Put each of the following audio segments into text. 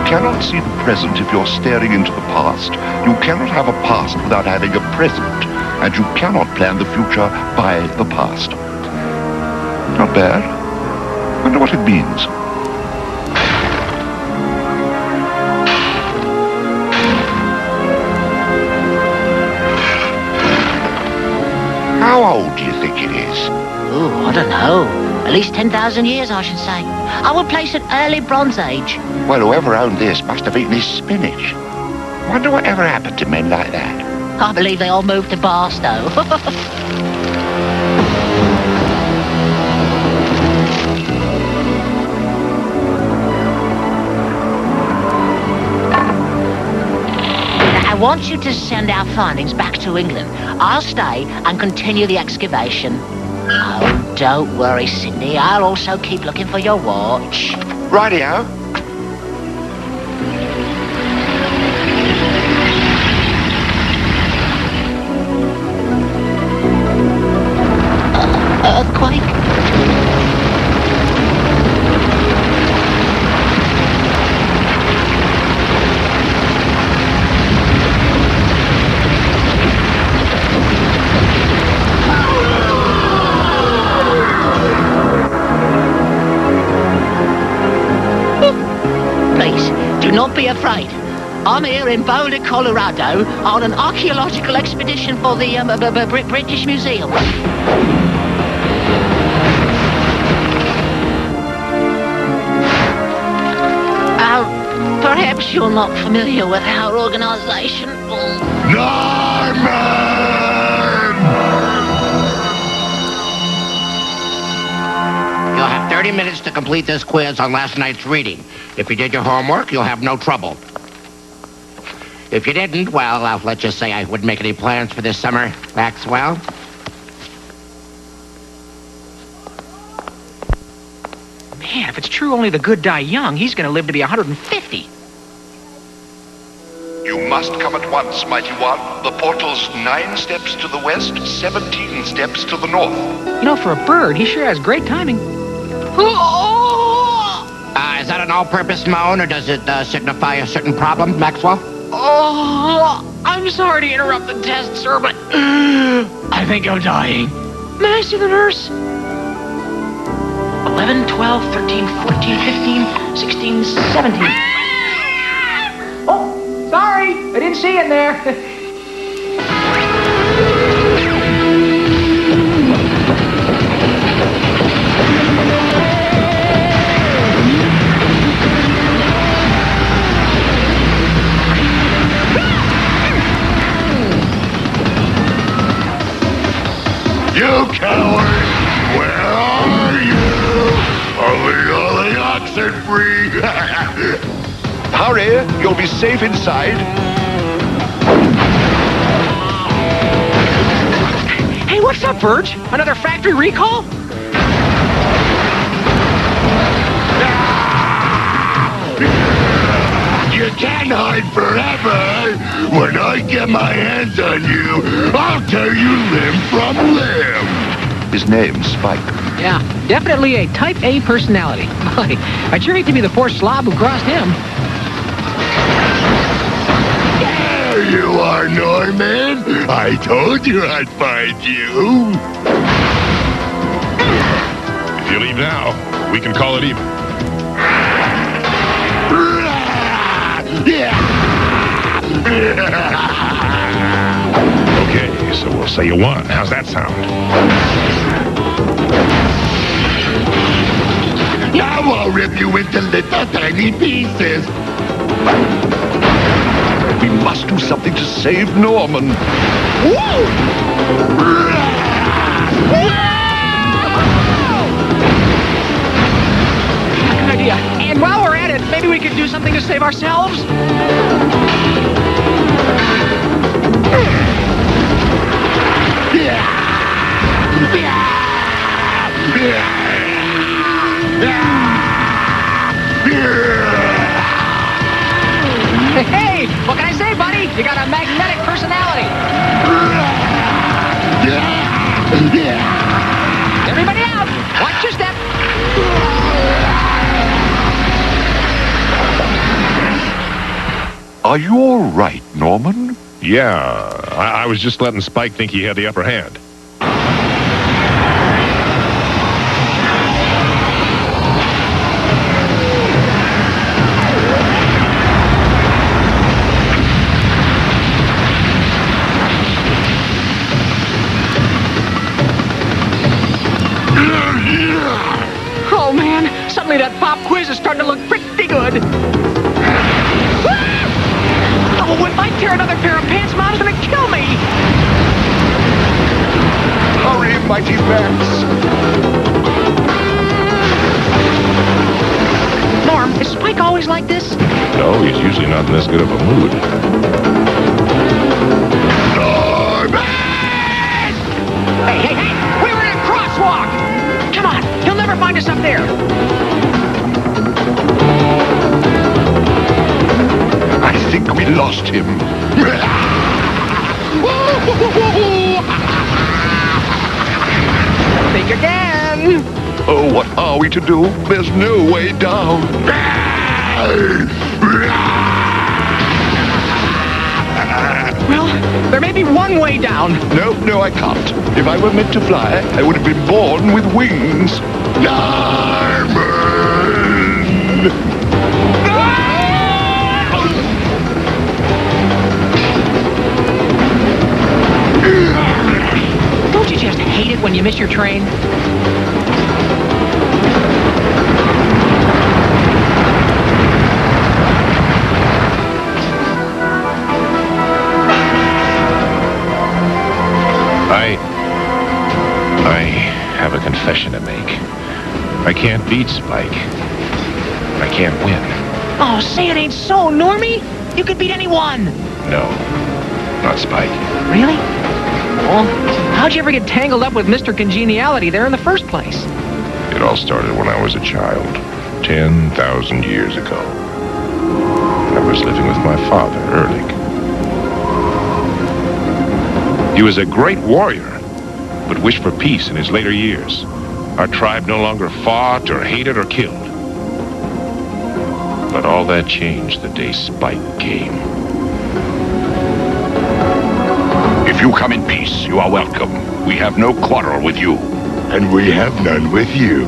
cannot see the present if you're staring into the past. You cannot have a past without having a present. And you cannot plan the future by the past. Not bad. Wonder what it means. How old do you think it is? Oh, I don't know. At least 10,000 years, I should say. I would place it early Bronze Age. Well, whoever owned this must have eaten his spinach. Wonder what ever happened to men like that. I believe they all moved to Barstow. I want you to send our findings back to England. I'll stay and continue the excavation. Oh, don't worry, Sydney. I'll also keep looking for your watch. Rightio. Earthquake? Please, do not be afraid. I'm here in Boulder, Colorado, on an archaeological expedition for the British Museum. Perhaps you're not familiar with our organization. Norman! You'll have 30 minutes to complete this quiz on last night's reading. If you did your homework, you'll have no trouble. If you didn't, well, let's just say I wouldn't make any plans for this summer, Maxwell. Man, if it's true only the good die young, he's going to live to be 150. You must come at once, mighty one. The portal's 9 steps to the west, 17 steps to the north. You know, for a bird, he sure has great timing. Is that an all-purpose moan, or does it signify a certain problem, Maxwell? Oh, I'm sorry to interrupt the test, sir, but I think I'm dying. May I see the nurse? 11, 12, 13, 14, 15, 16, 17. Oh, sorry, I didn't see it there. You coward! Where are you? Only oxen free! Hurry! You'll be safe inside. Hey, what's up, Verge? Another factory recall? You can't hide forever! When I get my hands on you, I'll tear you limb from limb! His name's Spike. Yeah, definitely a type A personality. Boy, I'd sure hate to be the poor slob who crossed him. There you are, Norman! I told you I'd find you! If you leave now, we can call it even. Okay, so we'll say you won. How's that sound? Now I'll rip you into little tiny pieces! We must do something to save Norman! Woo! Good idea. And while we're at it, maybe we could do something to save ourselves? Hey, what can I say, buddy? You got a magnetic personality. Everybody out! Watch your step. Are you all right, Norman? Yeah, I was just letting Spike think he had the upper hand. Oh, man. Suddenly that pop quiz is starting to look pretty good. Oh, if I tear another pair of pants, Mom's gonna kill me. Hurry, mighty Max. Norm, is Spike always like this? No, he's usually not in this good of a mood. Hey, we were in a crosswalk. Come on, he'll never find us up there. I think we lost him. Think again. Oh, what are we to do? There's no way down. Well, there may be one way down. No, I can't. If I were meant to fly, I would have been born with wings. Norman! Don't you just hate it when you miss your train? I have a confession to make. I can't beat Spike. I can't win. Oh, say it ain't so, Normie. You could beat anyone. No, not Spike. Really? Well, how'd you ever get tangled up with Mr. Congeniality there in the first place? It all started when I was a child, 10,000 years ago. I was living with my father, Ehrlich. He was a great warrior, but wished for peace in his later years. Our tribe no longer fought or hated or killed. But all that changed the day Spike came. If you come in peace, you are welcome. We have no quarrel with you. And we have none with you.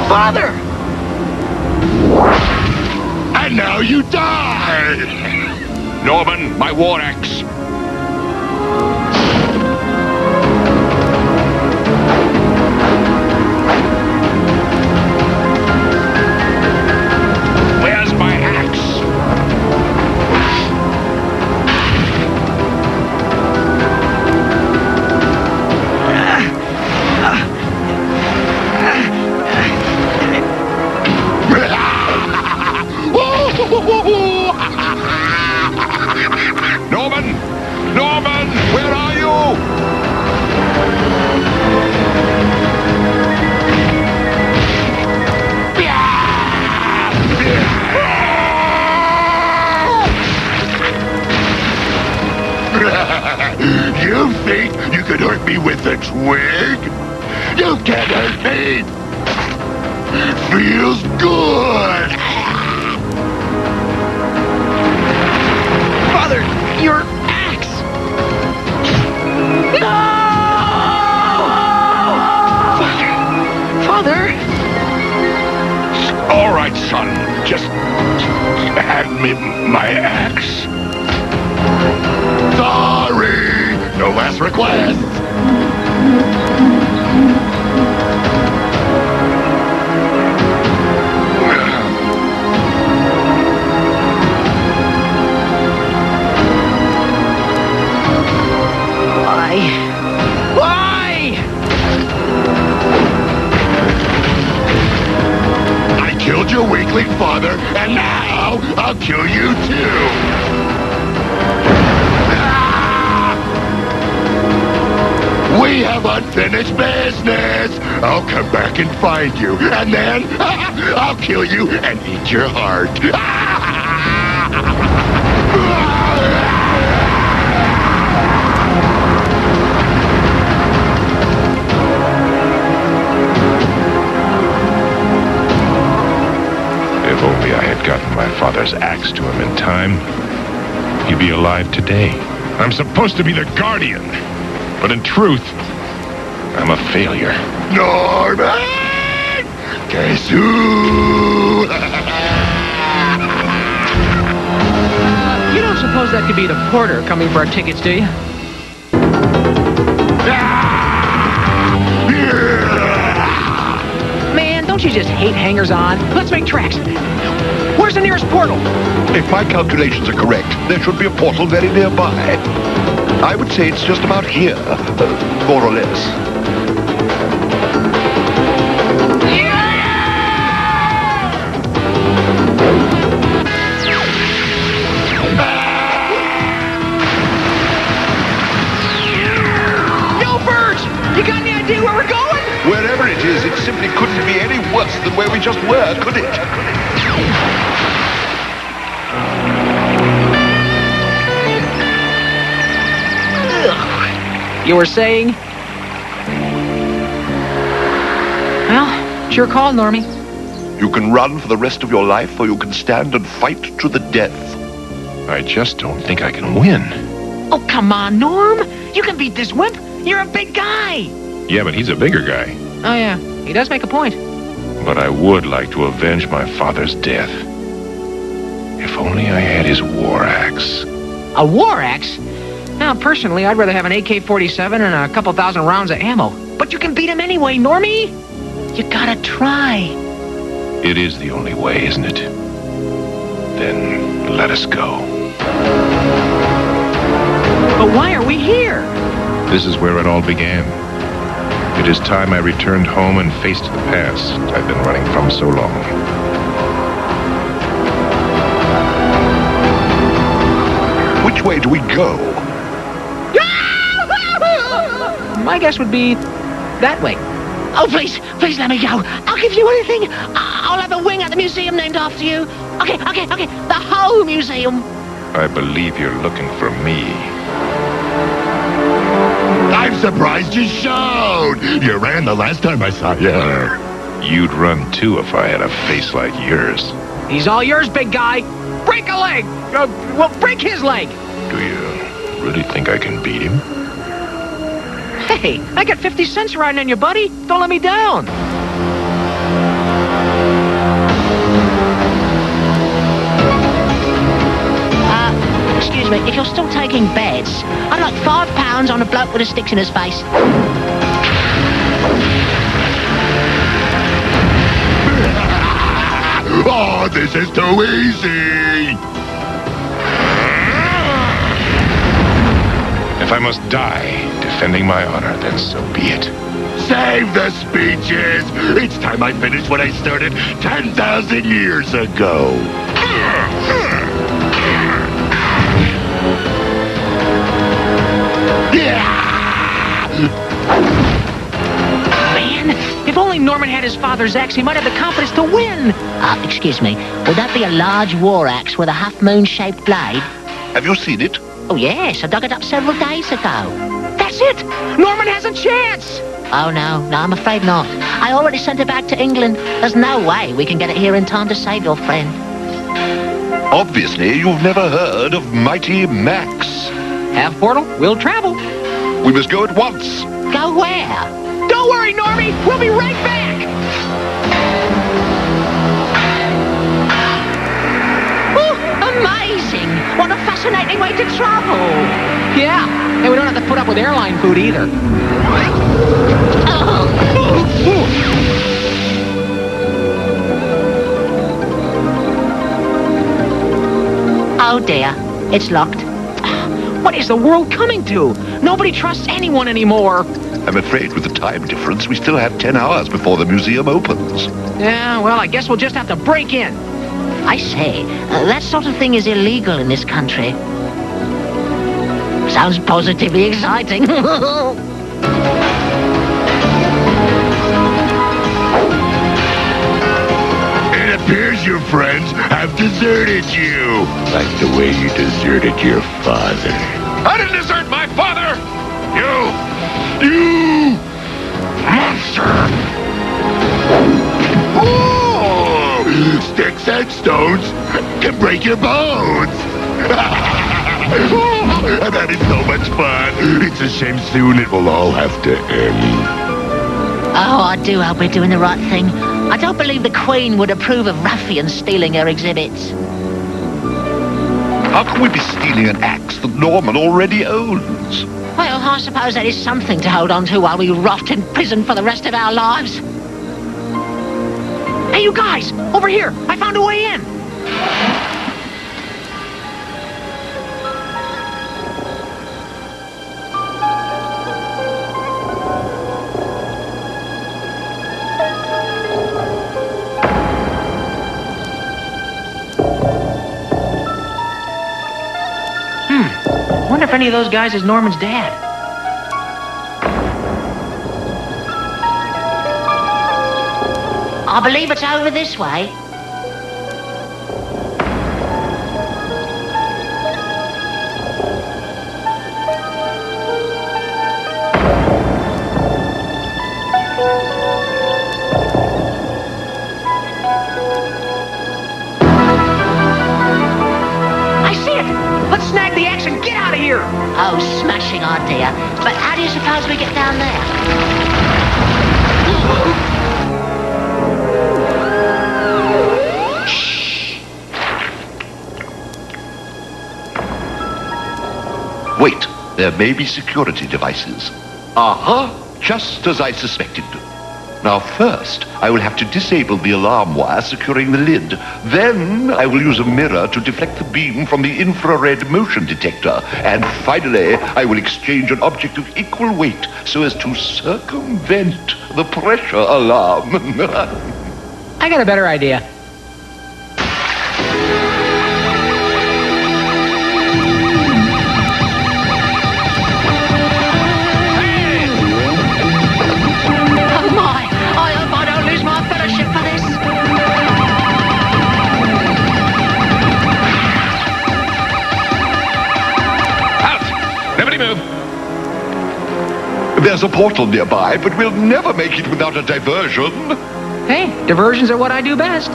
Father! And now you die! Norman, my war axe. Where's my axe? Norman, where are you? You think you could hurt me with a twig? You can't hurt me. Feels good. Father, your axe! No! Father? All right, son. Just hand me my axe. Sorry. No last requests. Why? I killed your weakling father, and now I'll kill you too. We have unfinished business. I'll come back and find you, and then I'll kill you and eat your heart. father's axe to him in time, he'd be alive today. I'm supposed to be the guardian, but in truth, I'm a failure. Norman! Guess who? You don't suppose that could be the porter coming for our tickets, do you? Man, don't you just hate hangers-on? Let's make tracks. Where's the nearest portal? If my calculations are correct, there should be a portal very nearby. I would say it's just about here, more or less. You got any idea where we're going? Wherever it is, it simply couldn't be any worse than where we just were, could it? You were saying? Well, it's your call, Normie. You can run for the rest of your life, or you can stand and fight to the death. I just don't think I can win. Oh, come on, Norm. You can beat this wimp. You're a big guy. Yeah, but he's a bigger guy. Oh, yeah. He does make a point. But I would like to avenge my father's death. If only I had his war axe. A war axe? Now, personally, I'd rather have an AK-47 and a couple thousand rounds of ammo. But you can beat him anyway, Normie. You gotta try. It is the only way, isn't it? Then let us go. But why are we here? This is where it all began. It is time I returned home and faced the past I've been running from so long. Which way do we go? My guess would be that way. Oh, please let me go. I'll give you anything. I'll have a wing at the museum named after you. Okay. The whole museum. I believe you're looking for me. I'm surprised you showed. You ran the last time I saw you. You'd run too if I had a face like yours. He's all yours, big guy. Break a leg. Well, break his leg. Do you really think I can beat him? Hey, I got 50 cents riding on you, buddy. Don't let me down. Excuse me, if you're still taking bets, I'd like £5 on a bloke with a stick in his face. Oh, this is too easy. If I must die defending my honor, then so be it. Save the speeches. It's time I finish what I started 10,000 years ago. Man, if only Norman had his father's axe, he might have the confidence to win. Excuse me, would that be a large war axe with a half-moon-shaped blade? Have you seen it? Oh, yes, I dug it up several days ago. That's it. Norman has a chance. Oh, no, I'm afraid not. I already sent it back to England. There's no way we can get it here in time to save your friend. Obviously, you've never heard of Mighty Max. Have portal, we'll travel. We must go at once. Go where? Don't worry, Normie. We'll be right back. Oh, amazing. What a fascinating way to travel. Yeah, and we don't have to put up with airline food either. Oh, dear. It's locked. What is the world coming to? Nobody trusts anyone anymore. I'm afraid with the time difference, we still have 10 hours before the museum opens. Yeah, well, I guess we'll just have to break in. I say, that sort of thing is illegal in this country. Sounds positively exciting. It appears your friends have deserted you. Like the way you deserted your father. I didn't desert my father! You monster! Oh! Sticks and stones can break your bones. I'm having so much fun. It's a shame soon it will all have to end. Oh, I do hope we're doing the right thing. I don't believe the Queen would approve of ruffians stealing her exhibits. How can we be stealing an axe that Norman already owns? Well, I suppose that is something to hold on to while we rot in prison for the rest of our lives. Hey, you guys! Over here! I found a way in! Wonder if any of those guys is Norman's dad. I believe it's over this way. I see it! Let's snag the axe and get out of here! Oh, smashing idea. But how do you suppose we get down there? Wait, there may be security devices. Aha! Just as I suspected. Now first, I will have to disable the alarm wire securing the lid. Then I will use a mirror to deflect the beam from the infrared motion detector. And finally, I will exchange an object of equal weight so as to circumvent the pressure alarm. I got a better idea. There's a portal nearby, but we'll never make it without a diversion. Hey, diversions are what I do best.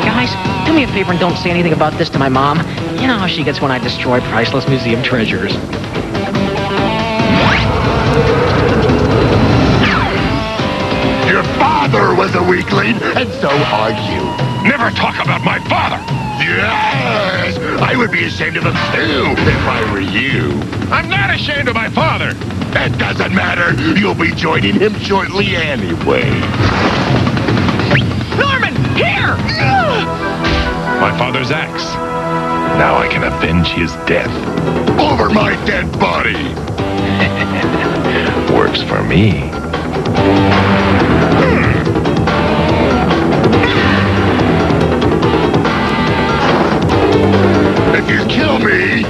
Guys, do me a favor and don't say anything about this to my mom. You know how she gets when I destroy priceless museum treasures. Your father was a weakling, and so are you. Never talk about my father! Yes! I would be ashamed of him too, if I were you. I'm not ashamed of my father! It doesn't matter. You'll be joining him shortly anyway. Norman! Here! My father's axe. Now I can avenge his death. Over my dead body! Works for me. If you kill me,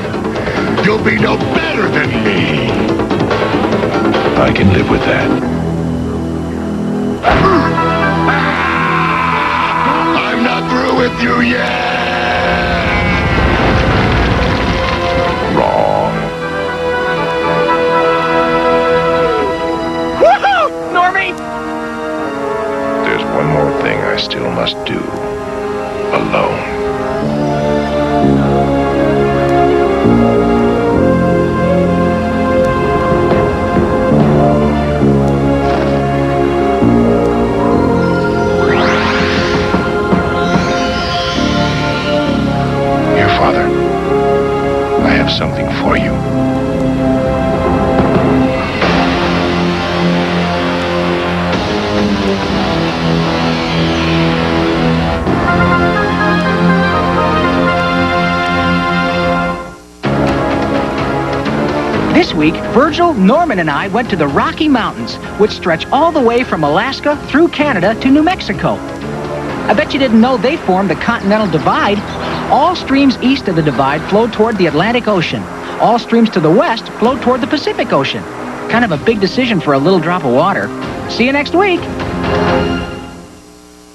you'll be no better than me. I can live with that. I'm not through with you yet. Wrong. Woohoo! Normie! There's one more thing I still must do. Alone. Something for you. This week, Virgil, Norman, and I went to the Rocky Mountains, which stretch all the way from Alaska through Canada to New Mexico. I bet you didn't know they formed the Continental Divide. All streams east of the divide flow toward the Atlantic Ocean. All streams to the west flow toward the Pacific Ocean. Kind of a big decision for a little drop of water. See you next week.